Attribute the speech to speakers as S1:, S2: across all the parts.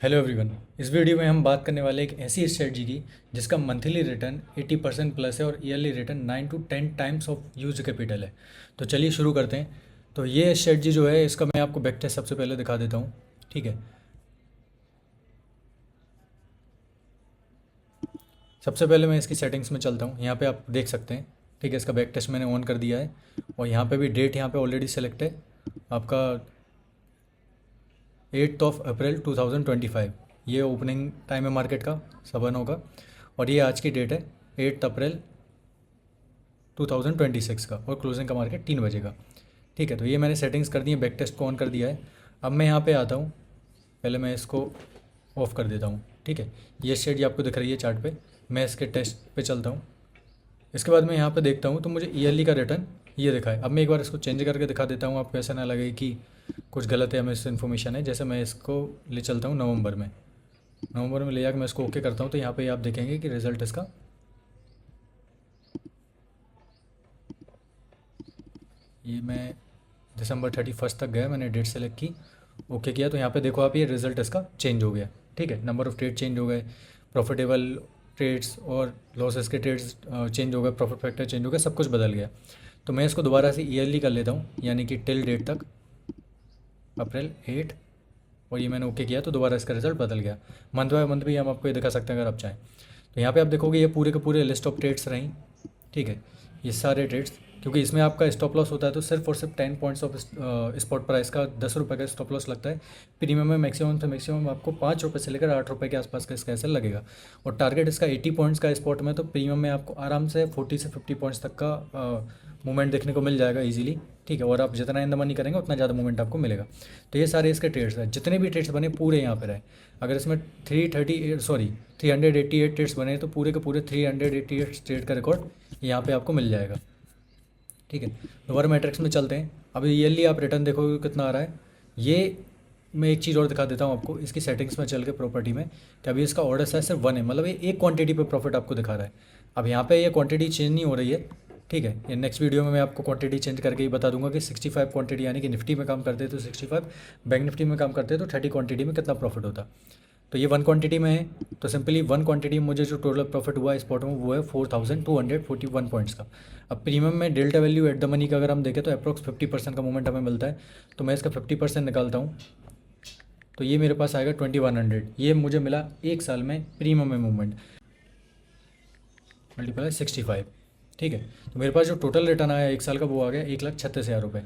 S1: Hello everyone. इस video में हम बात करने वाले एक ऐसी स्ट्रेटजी की जिसका मंथली रिटर्न 80% प्लस है और yearly return 9 to 10 times of use capital है। तो चलिए शुरू करते हैं। तो ये स्ट्रेटजी जो है इसका मैं आपको बैक टेस्ट सबसे पहले दिखा देता हूँ। ठीक है, सबसे पहले मैं इसकी सेटिंग्स में चलता हूँ। यहाँ पे आप देख सकते हैं। ठीक है, इसका बैक टेस्ट मैंने ऑन कर दिया है और यहाँ पे भी डेट यहाँ पे ऑलरेडी सेलेक्ट है आपका 8 अप्रैल 2025। ये ओपनिंग टाइम है मार्केट का 7 का और ये आज की डेट है 8 अप्रैल 2026 का और क्लोजिंग का मार्केट 3 बजे का। ठीक है, तो ये मैंने सेटिंग्स कर दी है, बैक टेस्ट को ऑन कर दिया है। अब मैं यहाँ पे आता हूँ, पहले मैं इसको ऑफ़ कर देता हूँ। ठीक है, ये स्ट्रेटजी आपको दिख रही है चार्ट पे। मैं इसके टेस्ट पे चलता हूँ। इसके बाद मैं यहाँ पे देखता हूँ तो मुझे ईयरली का रिटर्न ये दिखा है। अब मैं एक बार इसको चेंज करके दिखा देता हूँ, आपको ऐसा ना लगे कि कुछ गलत है या मिस इन्फॉर्मेशन है। जैसे मैं इसको ले चलता हूँ नवंबर में ले जाकर मैं इसको ओके करता हूँ तो यहाँ पे आप देखेंगे कि रिज़ल्ट इसका ये मैं दिसंबर 31 तक गया, मैंने डेट सेलेक्ट की, ओके किया तो यहाँ पे देखो आप, ये रिज़ल्ट इसका चेंज हो गया। ठीक है, नंबर ऑफ़ ट्रेड चेंज हो गए, प्रॉफिटेबल ट्रेड्स और लॉसेस के ट्रेड्स चेंज हो गए, प्रॉफिट फैक्टर चेंज हो गया, सब कुछ बदल गया। तो मैं इसको दोबारा से ईयरली कर लेता हूँ, यानी कि टिल डेट तक अप्रैल 8, और ये मैंने ओके किया तो दोबारा इसका रिजल्ट बदल गया। मंथ बाय मंथ भी हम आपको ये दिखा सकते हैं अगर आप चाहें। तो यहाँ पे आप देखोगे ये पूरे के पूरे लिस्ट ऑफ ट्रेड्स रहीं। ठीक है, ये सारे ट्रेड्स, क्योंकि इसमें आपका स्टॉप लॉस होता है तो सिर्फ और सिर्फ 10 पॉइंट्स ऑफ स्पॉट प्राइस का 10 रुपये का स्टॉप लॉस लगता है। प्रीमियम में मैक्सिमम से मैक्सिमम आपको 5 रुपये से लेकर 8 रुपये के आसपास का इसका ऐसे लगेगा। और टारगेट इसका 80 पॉइंट्स का स्पॉट में, तो प्रीमियम में आपको आराम से 40 से 50 पॉइंट्स तक का मूवमेंट देखने को मिल जाएगा ईजिली। ठीक है, और आप जितना इन द मनी करेंगे उतना ज़्यादा मूवमेंट आपको मिलेगा। तो ये सारे इसके ट्रेड्स हैं, जितने भी ट्रेड्स बने पूरे यहाँ पर रहे। अगर इसमें 388 ट्रेड्स बने तो पूरे के पूरे 388 ट्रेड का रिकॉर्ड यहाँ पे आपको मिल जाएगा। ठीक है, दोबारा मैट्रिक्स में चलते हैं। अभी ईयरली आप रिटर्न देखोगे कितना आ रहा है। ये मैं एक चीज़ और दिखा देता हूँ आपको, इसकी सेटिंग्स में चल के प्रॉपर्टी में, कि अभी इसका ऑर्डर साइज सिर्फ 1 है, मतलब ये एक क्वांटिटी पे प्रॉफिट आपको दिखा रहा है। अब यहाँ पे ये क्वांटिटी चेंज नहीं हो रही है। ठीक है, ये नेक्स्ट वीडियो में मैं आपको क्वांटिटी चेंज करके ही बता दूंगा कि 65 क्वांटिटी, यानी कि निफ्टी में काम करते हैं तो 65, बैंक निफ्टी में काम करते हैं तो 30 क्वांटिटी में कितना प्रॉफिट होता। तो ये 1 क्वांटिटी में है, तो सिंपली 1 क्वांटिटी में मुझे जो टोटल प्रॉफिट हुआ स्पॉट में वो है 4241 पॉइंट्स का। अब प्रीमियम में delta value at the money का अगर हम देखें तो अप्रॉक्स 50% का मूवमेंट हमें मिलता है। तो मैं इसका 50% निकालता हूँ तो ये मेरे पास आएगा 2100। ये मुझे मिला एक साल में प्रीमियम में मूवमेंट मल्टीप्लाई 65। ठीक है, तो मेरे पास जो टोटल रिटर्न आया एक साल का वो आ गया 1,36,000 रुपये।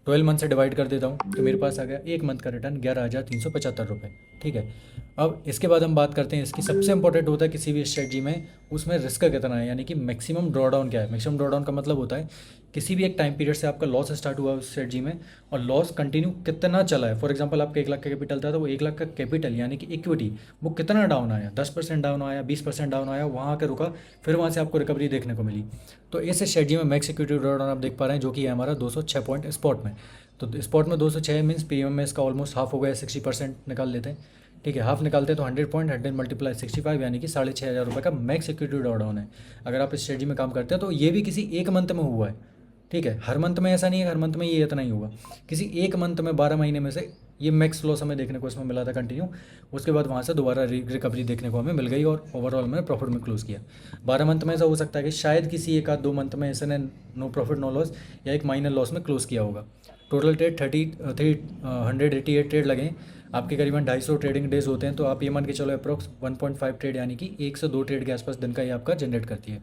S1: 12 मंथ से डिवाइड कर देता हूँ तो मेरे पास आ गया एक मंथ का रिटर्न 11,375 रुपये। ठीक है, अब इसके बाद हम बात करते हैं इसकी, सबसे इंपॉर्टेंट होता है किसी भी स्ट्रेटजी में, उसमें रिस्क कितना है, यानी कि मैक्सिमम ड्रॉडाउन क्या है। मैक्सिमम ड्रॉडाउन का मतलब होता है किसी भी एक टाइम पीरियड से आपका लॉस स्टार्ट हुआ उस स्ट्रेटजी में और लॉस कंटिन्यू कितना चला है। फॉर एग्जांपल आपका 1 लाख का कैपिटल था तो वो 1 लाख का कैपिटल यानी कि इक्विटी वो कितना डाउन आया, 10% डाउन आया, 20% डाउन आया, वहाँ आकर रुका, फिर वहाँ से आपको रिकवरी देखने को मिली। तो इस स्ट्रेटजी में मैक्स इक्विटी ड्रॉडाउन आप देख पा रहे हैं जो कि है हमारा 206 पॉइंट स्पॉट में। तो स्पॉट में 206 मीन्स प्रीमियम में इसका ऑलमोस्ट हाफ हो गया, 60% निकाल लेते हैं। ठीक है, हाफ निकालते हैं तो 100 पॉइंट 100 मल्टीप्लाई 65 यानी कि 6,500 रुपये का मैक्स इक्विटी ड्रॉडाउन है अगर आप इस स्ट्रेटजी में काम करते हैं। तो ये भी किसी एक मंथ में हुआ है। ठीक है, हर मंथ में ऐसा नहीं है, हर मंथ में ये इतना ही होगा, किसी एक मंथ में 12 महीने में से ये मैक्स लॉस हमें देखने को इसमें मिला था कंटिन्यू। उसके बाद वहाँ से दोबारा रिकवरी देखने को हमें मिल गई और ओवरऑल मैंने प्रॉफिट में क्लोज किया। 12 मंथ में ऐसा हो सकता है कि शायद किसी एक आध 2 मंथ में ऐसे ने नो प्रॉफिट नो लॉस या एक माइनर लॉस में क्लोज किया होगा। टोटल ट्रेड 188 ट्रेड लगे, आपके करीबन 250 ट्रेडिंग डेज होते हैं, तो आप ये मान के चलो अप्रॉक्स 1.5 ट्रेड यानी कि 1 से 2 ट्रेड के आसपास दिन का ये आपका जनरेट करती है।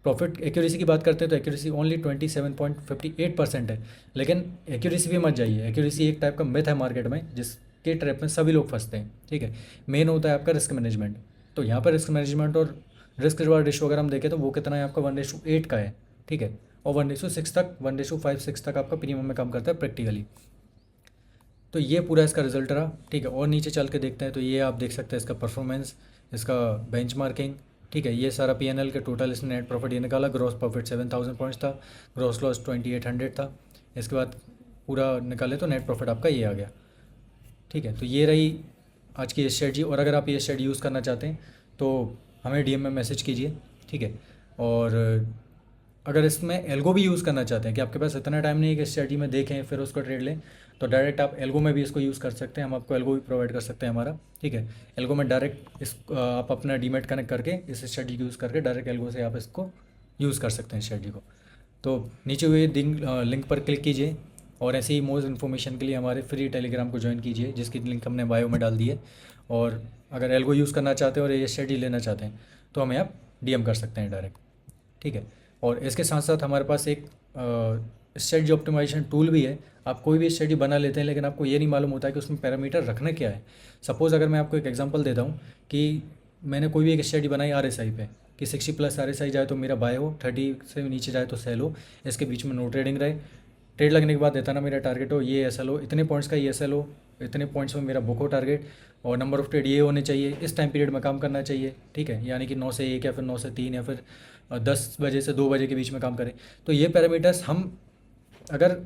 S1: प्रॉफिट एक्यूरेसी की बात करते हैं तो एक्यूरेसी ओनली 27.58% है। लेकिन एक्यूरेसी भी मत जाइए, एक्यूरेसी एक टाइप का मिथ है मार्केट में जिसके ट्रैप में सभी लोग फंसते हैं। ठीक है, मेन होता है आपका रिस्क मैनेजमेंट। तो यहाँ पर रिस्क मैनेजमेंट और रिस्क रिवार्ड रेशो अगर हम देखें तो वो कितना है आपका 1:8 का है। ठीक है, और 1:6 तक 1:5-6 तक आपका प्रीमियम में काम करता है प्रैक्टिकली। तो ये पूरा इसका रिजल्ट रहा। ठीक है, और नीचे चल के देखते हैं तो ये आप देख सकते हैं इसका परफॉर्मेंस, इसका बेंचमार्किंग। ठीक है, ये सारा पीएनएल के टोटल इसने नेट प्रॉफिट ये निकाला, ग्रॉस प्रॉफिट 7,000 पॉइंट्स था, ग्रॉस लॉस 2,800 था। इसके बाद पूरा निकाले तो नेट प्रॉफिट आपका ये आ गया। ठीक है, तो ये रही आज की स्ट्रेटजी। और अगर आप ये स्ट्रेटजी यूज़ करना चाहते हैं तो हमें डीएम में मैसेज कीजिए। ठीक है, और अगर इसमें एल्गो भी यूज़ करना चाहते हैं कि आपके पास इतना टाइम नहीं है कि स्ट्रेटजी में देखें फिर उसको ट्रेड लें, तो डायरेक्ट आप एल्गो में भी इसको यूज़ कर सकते हैं। हम आपको एल्गो भी प्रोवाइड कर सकते हैं हमारा, ठीक है। एल्गो में डायरेक्ट इस आप अपना डीमेट कनेक्ट करके इस स्ट्रेटजी को यूज़ करके डायरेक्ट एल्गो से आप इसको यूज़ कर सकते हैं स्ट्रेटजी को। तो नीचे हुए लिंक पर क्लिक कीजिए और ऐसे ही मोर इन्फॉर्मेशन के लिए हमारे फ्री टेलीग्राम को ज्वाइन कीजिए, जिसकी लिंक हमने बायो में डाल दी है। और अगर एल्गो यूज़ करना चाहते हैं और ये स्ट्रेटजी लेना चाहते हैं तो हमें आप डीएम कर सकते हैं डायरेक्ट, ठीक है। और इसके साथ साथ हमारे पास एक स्ट्रेटजी ऑप्टिमाइजेशन टूल भी है। आप कोई भी स्ट्रेटजी बना लेते हैं लेकिन आपको ये नहीं मालूम होता है कि उसमें पैरामीटर रखना क्या है। सपोज़ अगर मैं आपको एक एग्जांपल देता हूँ कि मैंने कोई भी एक स्ट्रेटजी बनाई RSI पे कि 60+ RSI जाए तो मेरा बाय हो, 30 से नीचे जाए तो सेल हो, इसके बीच में नो ट्रेडिंग रहे। ट्रेड लगने के बाद देता ना मेरा टारगेट हो, ये SL हो, इतने पॉइंट्स का ये SL हो, इतने पॉइंट्स में मेरा बुक हो टारगेट, और नंबर ऑफ ट्रेड ये होने चाहिए, इस टाइम पीरियड में काम करना चाहिए, ठीक है। यानी कि 9 से 1 या फिर 9 से 3 या फिर 10 बजे से 2 बजे के बीच में काम करें। तो ये पैरामीटर्स हम अगर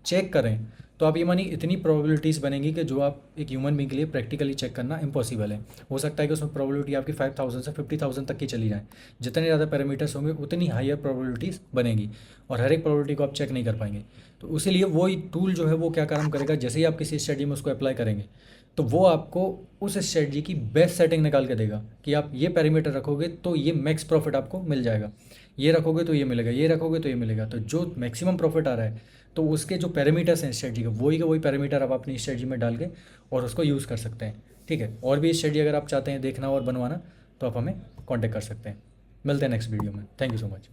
S1: चेक करें तो आप ये मानिए इतनी प्रोबेबिलिटीज़ बनेंगी कि जो आप एक ह्यूमन बीइंग के लिए प्रैक्टिकली चेक करना इम्पॉसिबल है। हो सकता है कि उसमें प्रोबेबिलिटी आपकी 5000 से 50,000 तक की चली जाए। जितने ज़्यादा पैरामीटर्स होंगे उतनी हायर प्रोबेबिलिटीज़ बनेगी और हर एक प्रोबेबिलिटी को आप चेक नहीं कर पाएंगे। तो उसीलिए वो टूल जो है वो क्या काम करेगा, जैसे ही आप किसी स्ट्रेटजी में उसको अप्लाई करेंगे तो वो आपको उस स्ट्रेटजी की बेस्ट सेटिंग निकाल के देगा कि आप ये पैरामीटर रखोगे तो ये मैक्स प्रॉफिट आपको मिल जाएगा, ये रखोगे तो ये मिलेगा, ये रखोगे तो ये मिलेगा। तो जो मैक्सिमम प्रॉफिट आ रहा है तो उसके जो पैरामीटर्स हैं स्ट्रेटजी के वही पैरामीटर आप अपनी स्ट्रेटजी में डाल के और उसको यूज़ कर सकते हैं, ठीक है। और भी स्ट्रेटजी अगर आप चाहते हैं देखना और बनवाना तो आप हमें कॉन्टेक्ट कर सकते हैं। मिलते हैं नेक्स्ट वीडियो में। Thank you so much.